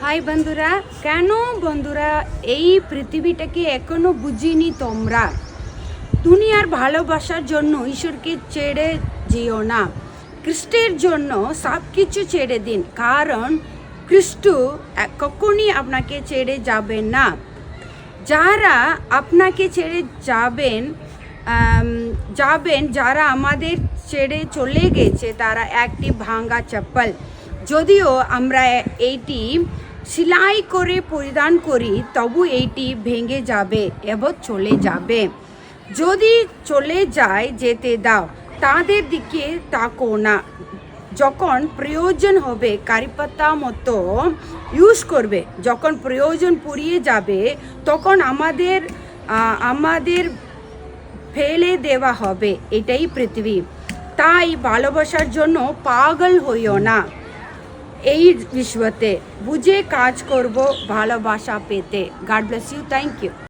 High বন্ধুরা, কেন বন্ধুরা এই পৃথিবীটাকে এখনো বুঝিনি তোমরা? দুনিয়ার ভালোবাসার জন্য ঈশ্বরকে ছেড়ে যেও না। খ্রিস্টের জন্য সব কিছু ছেড়ে দিন, কারণ খ্রিস্ট কখনই আপনাকে ছেড়ে যাবেন না। যারা আপনাকে ছেড়ে যাবেন যারা আমাদের ছেড়ে চলে গেছে, তারা একটি ভাঙা চপ্পল। যদিও আমরা এইটি সেলাই করে পরিধান করি, তবু এইটি ভেঙে যাবে এবং চলে যাবে। যদি চলে যায়, যেতে দাও, তাদের দিকে তাকো না। যখন প্রয়োজন হবে কারিপাতা মতো ইউজ করবে, যখন প্রয়োজন পুরিয়ে যাবে তখন আমাদের ফেলে দেওয়া হবে। এটাই পৃথিবী। তাই ভালোবাসার জন্য পাগল হইও না। এই বিশ্বতে বুঝে কাজ করব ভালোবাসা পেতে। God bless you. Thank you.